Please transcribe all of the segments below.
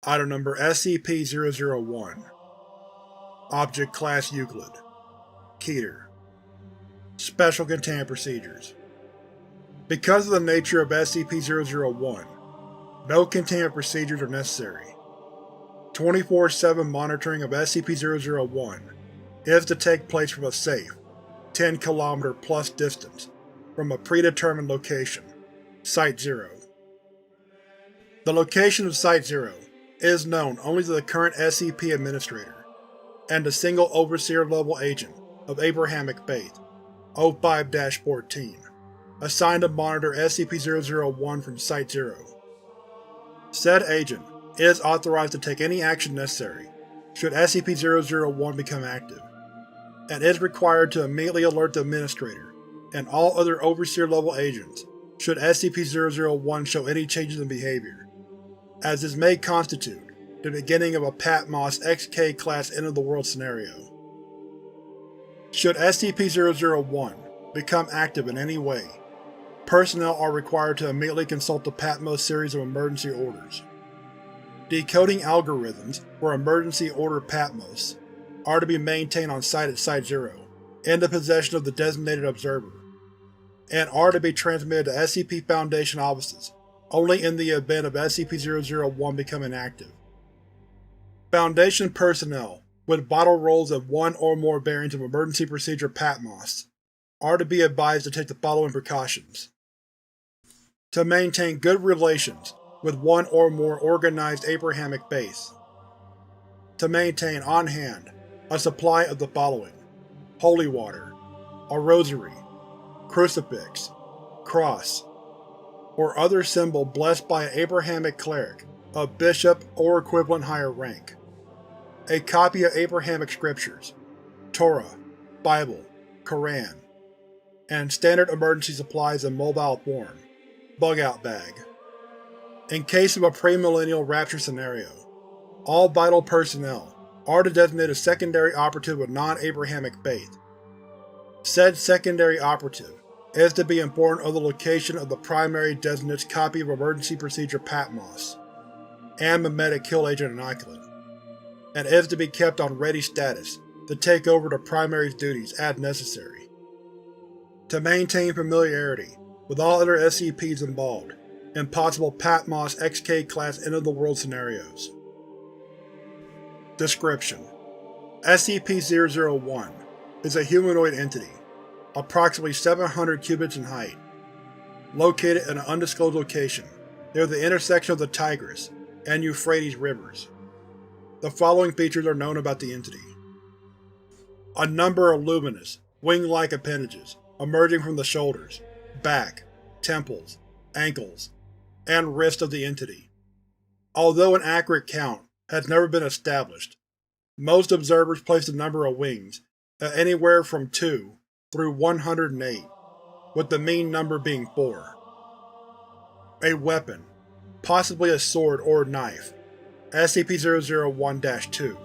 Item Number SCP-001 Object Class Euclid Keter Special Containment Procedures. Because of the nature of SCP-001, no containment procedures are necessary. 24/7 monitoring of SCP-001 is to take place from a safe, 10 km plus distance from a predetermined location, Site-0. The location of Site-0 is known only to the current SCP Administrator and the single Overseer-level agent of Abrahamic Faith, 05-14, assigned to monitor SCP-001 from Site-0. Said agent is authorized to take any action necessary should SCP-001 become active, and is required to immediately alert the Administrator and all other Overseer-level agents should SCP-001 show any changes in behavior, as this may constitute the beginning of a Patmos XK-class end-of-the-world scenario. Should SCP-001 become active in any way, personnel are required to immediately consult the Patmos series of emergency orders. Decoding algorithms for emergency order Patmos are to be maintained on site at Site-0 in the possession of the designated observer, and are to be transmitted to SCP Foundation offices only in the event of SCP-001 becoming active. Foundation personnel with vital roles of one or more variants of Emergency Procedure Patmos are to be advised to take the following precautions. To maintain good relations with one or more organized Abrahamic faiths. To maintain on hand a supply of the following: holy water, a rosary, crucifix, cross, or other symbol blessed by an Abrahamic cleric of bishop or equivalent higher rank. A copy of Abrahamic scriptures, Torah, Bible, Quran, and standard emergency supplies in mobile form, bug-out bag. In case of a premillennial rapture scenario, all vital personnel are to designate a secondary operative with non-Abrahamic faith. Said secondary operative is to be informed of the location of the primary designate's copy of Emergency Procedure Patmos and mimetic kill agent inoculant, and is to be kept on ready status to take over the primary's duties as necessary. To maintain familiarity with all other SCPs involved in possible Patmos XK-class end-of-the-world scenarios. Description: SCP-001 is a humanoid entity, approximately 700 cubits in height, located in an undisclosed location near the intersection of the Tigris and Euphrates rivers. The following features are known about the entity. A number of luminous, wing-like appendages emerging from the shoulders, back, temples, ankles, and wrists of the entity. Although an accurate count has never been established, most observers place the number of wings at anywhere from 2 through 108, with the mean number being 4. A weapon, possibly a sword or knife, SCP-001-2.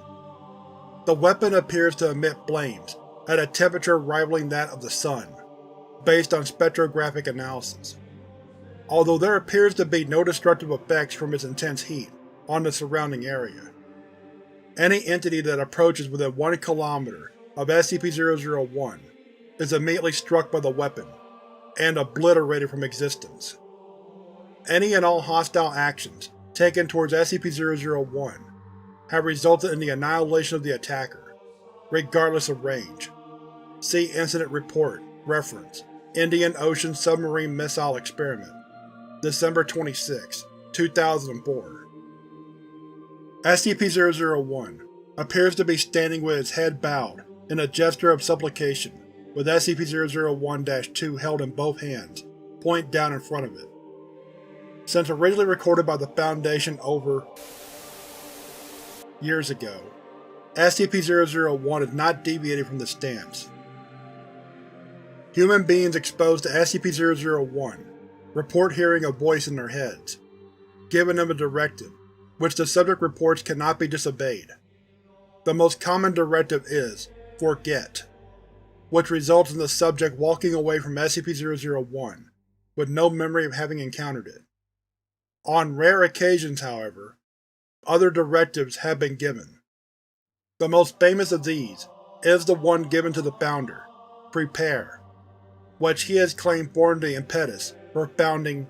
The weapon appears to emit flames at a temperature rivaling that of the Sun, based on spectrographic analysis, although there appears to be no destructive effects from its intense heat on the surrounding area. Any entity that approaches within 1 km of SCP-001 is immediately struck by the weapon and obliterated from existence. Any and all hostile actions taken towards SCP-001 have resulted in the annihilation of the attacker, regardless of range. See Incident Report Reference Indian Ocean Submarine Missile Experiment, December 26, 2004. SCP-001 appears to be standing with its head bowed in a gesture of supplication, with SCP-001-2 held in both hands, point down in front of it. Since originally recorded by the Foundation over years ago, SCP-001 has not deviated from this stance. Human beings exposed to SCP-001 report hearing a voice in their heads, giving them a directive, which the subject reports cannot be disobeyed. The most common directive is, "Forget," which results in the subject walking away from SCP-001 with no memory of having encountered it. On rare occasions, however, other directives have been given. The most famous of these is the one given to the Founder, Prepare, which he has claimed formed the impetus for founding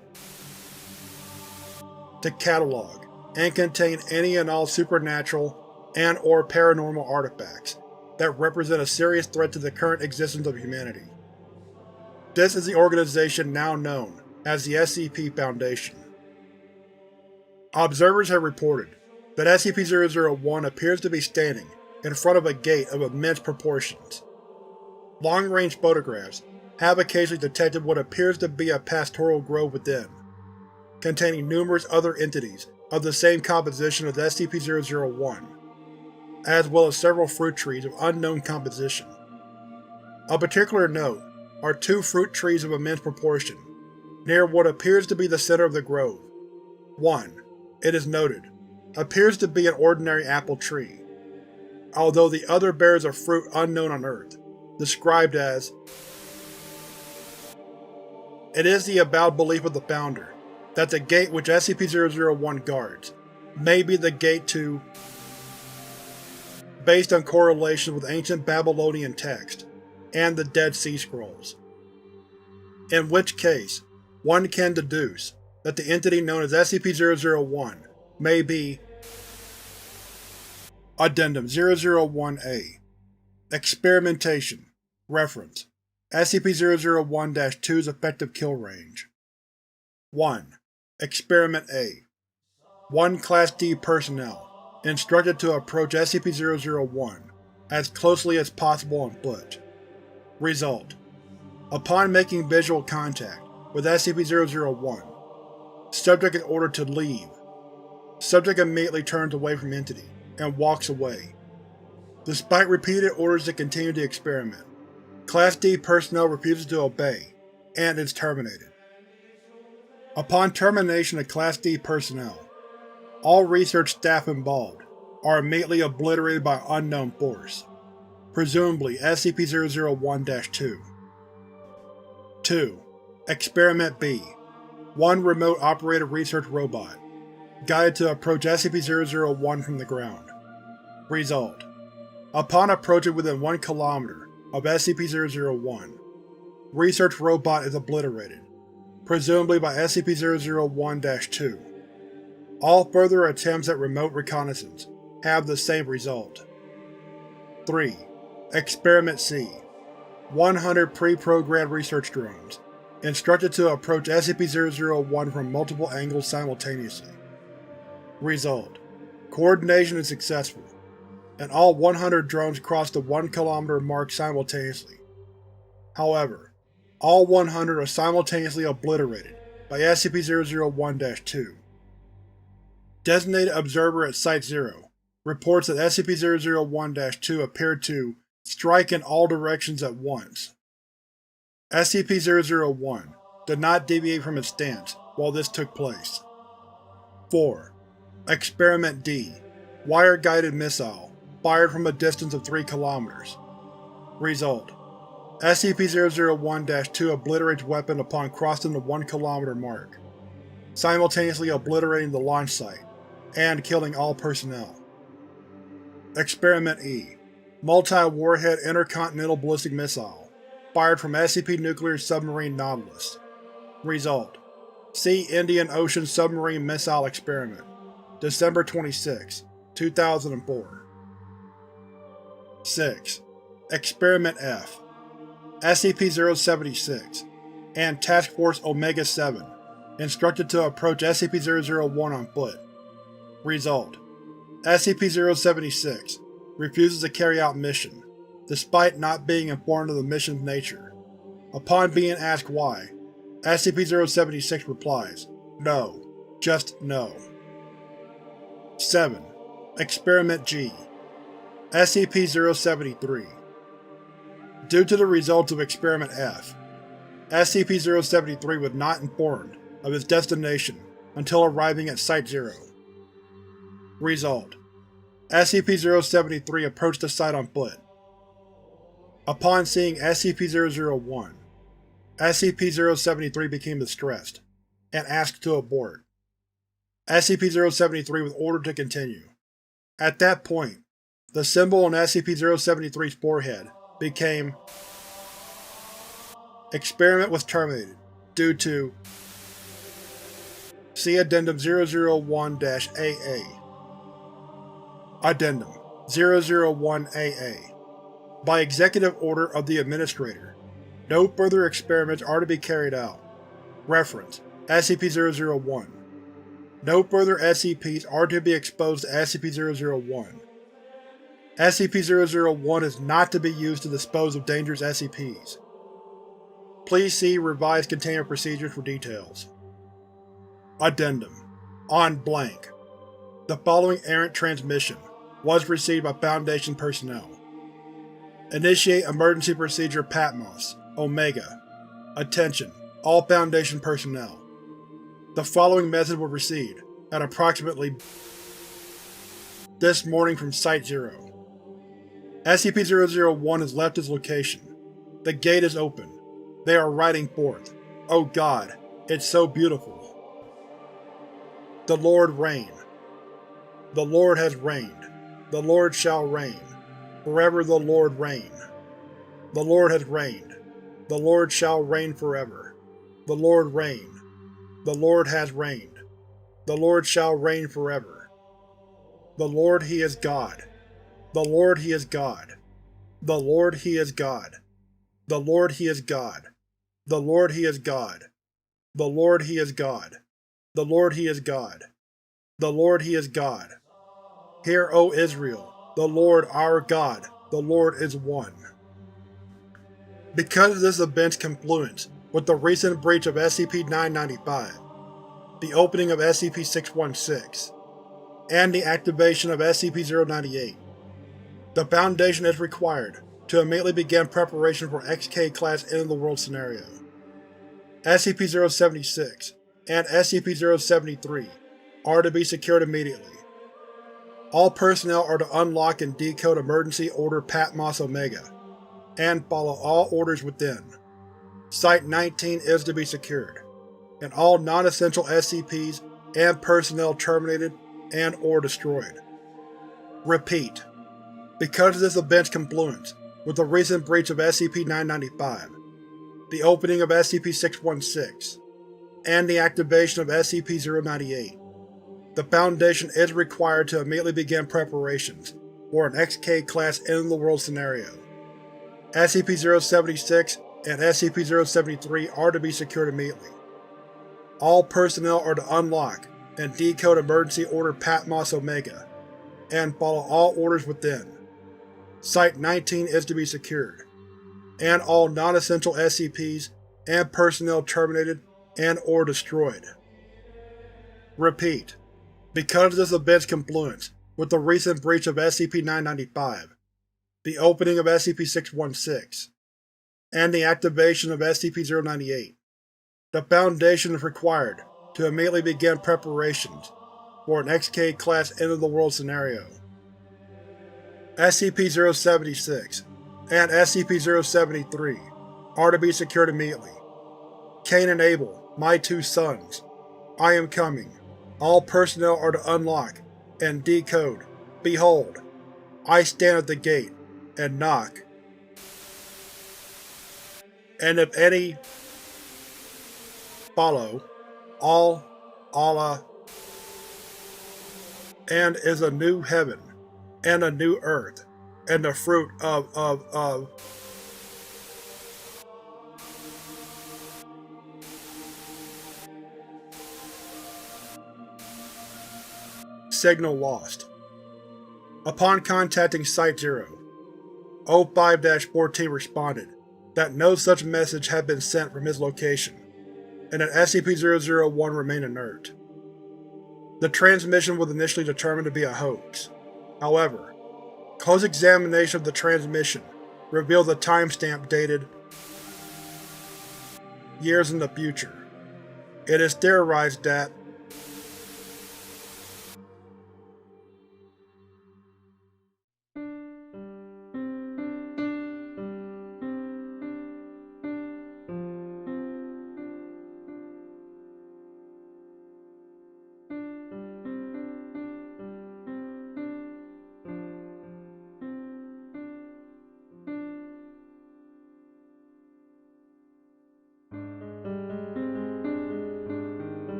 to catalog and contain any and all supernatural and/or paranormal artifacts that represent a serious threat to the current existence of humanity. This is the organization now known as the SCP Foundation. Observers have reported that SCP-001 appears to be standing in front of a gate of immense proportions. Long-range photographs have occasionally detected what appears to be a pastoral grove within, containing numerous other entities of the same composition as SCP-001, as well as several fruit trees of unknown composition. Of particular note are two fruit trees of immense proportion, near what appears to be the center of the grove. One, it is noted, appears to be an ordinary apple tree, although the other bears a fruit unknown on Earth, described as. It is the avowed belief of the Founder that the gate which SCP-001 guards may be the gate to, based on correlations with ancient Babylonian text and the Dead Sea Scrolls. In which case, one can deduce that the entity known as SCP-001 may be Addendum 001-A. Experimentation. Reference: SCP-001-2's effective kill range. 1. Experiment A. 1 Class D personnel instructed to approach SCP-001 as closely as possible on foot. Result: upon making visual contact with SCP-001, subject is ordered to leave. Subject immediately turns away from entity and walks away. Despite repeated orders to continue the experiment, Class D personnel refuses to obey, and is terminated. Upon termination of Class D personnel, all research staff involved are immediately obliterated by unknown force, presumably SCP-001-2. 2. Experiment B. 1 remote-operated research robot, guided to approach SCP-001 from the ground. Result: upon approaching within 1 km of SCP-001, research robot is obliterated, presumably by SCP-001-2. All further attempts at remote reconnaissance have the same result. 3. Experiment C. 100 pre-programmed research drones, instructed to approach SCP-001 from multiple angles simultaneously. Result: coordination is successful, and all 100 drones cross the 1 km mark simultaneously. However, all 100 are simultaneously obliterated by SCP-001-2. Designated Observer at Site-0 reports that SCP-001-2 appeared to strike in all directions at once. SCP-001 did not deviate from its stance while this took place. 4. Experiment D. Wire-guided missile, fired from a distance of 3 km. Result: SCP-001-2 obliterates weapon upon crossing the 1 km mark, simultaneously obliterating the launch site and killing all personnel. Experiment E. Multi-warhead intercontinental ballistic missile, fired from SCP Nuclear Submarine Nautilus. Result: See Indian Ocean Submarine Missile Experiment, December 26, 2004. 6. Experiment F. SCP-076 and Task Force Omega-7 instructed to approach SCP-001 on foot. Result: SCP-076 refuses to carry out mission, despite not being informed of the mission's nature. Upon being asked why, SCP-076 replies, "No, just no." 7. Experiment G. SCP-073. Due to the results of Experiment F, SCP-073 was not informed of its destination until arriving at Site-0. Result: SCP-073 approached the site on foot. Upon seeing SCP-001, SCP-073 became distressed, and asked to abort. SCP-073 was ordered to continue. At that point, the symbol on SCP-073's forehead became Experiment was terminated due to See Addendum 001-AA. Addendum 001-AA. By executive order of the Administrator, no further experiments are to be carried out. Reference: SCP-001. No further SCPs are to be exposed to SCP-001. SCP-001 is not to be used to dispose of dangerous SCPs. Please see Revised Containment Procedures for details. Addendum: On blank. The following errant transmission was received by Foundation personnel. Initiate Emergency Procedure Patmos, Omega. Attention, all Foundation personnel. The following message was received at approximately this morning from Site-0. SCP-001 has left its location. The gate is open. They are riding forth. Oh God, it's so beautiful. The Lord reign. The Lord has reigned. The Lord shall reign. Forever the Lord reign. The Lord has reigned. The Lord shall reign forever. The Lord reign. The Lord has reigned. The Lord shall reign forever. The Lord He is God. The Lord He is God. The Lord He is God. The Lord He is God. The Lord He is God. The Lord He is God. The Lord He is God. The Lord He is God. Hear, O Israel, the Lord our God, the Lord is one. Because of this event's confluence with the recent breach of SCP-995, the opening of SCP-616, and the activation of SCP-098, the Foundation is required to immediately begin preparation for XK-class end-of-the-world scenario. SCP-076 and SCP-073 are to be secured immediately. All personnel are to unlock and decode Emergency Order Patmos Omega, and follow all orders within. Site-19 is to be secured, and all non-essential SCPs and personnel terminated and or destroyed. Repeat. Because of this event's confluence with the recent breach of SCP-995, the opening of SCP-616, and the activation of SCP-098, the Foundation is required to immediately begin preparations for an XK-class end-of-the-world scenario. SCP-076 and SCP-073 are to be secured immediately. All personnel are to unlock and decode Emergency Order Patmos Omega, and follow all orders within. Site-19 is to be secured, and all non-essential SCPs and personnel terminated and or destroyed. Repeat. Because of this event's confluence with the recent breach of SCP-995, the opening of SCP-616, and the activation of SCP-098, the Foundation is required to immediately begin preparations for an XK-class end-of-the-world scenario. SCP-076 and SCP-073 are to be secured immediately. Cain and Abel, my two sons. I am coming. All personnel are to unlock and decode. Behold, I stand at the gate and knock. And if any follow, all, Allah, and is a new heaven, and a new earth, and the fruit of Signal lost. Upon contacting Site-0, O5-14 responded that no such message had been sent from his location, and that SCP-001 remained inert. The transmission was initially determined to be a hoax. However, close examination of the transmission revealed a timestamp dated years in the future. It is theorized that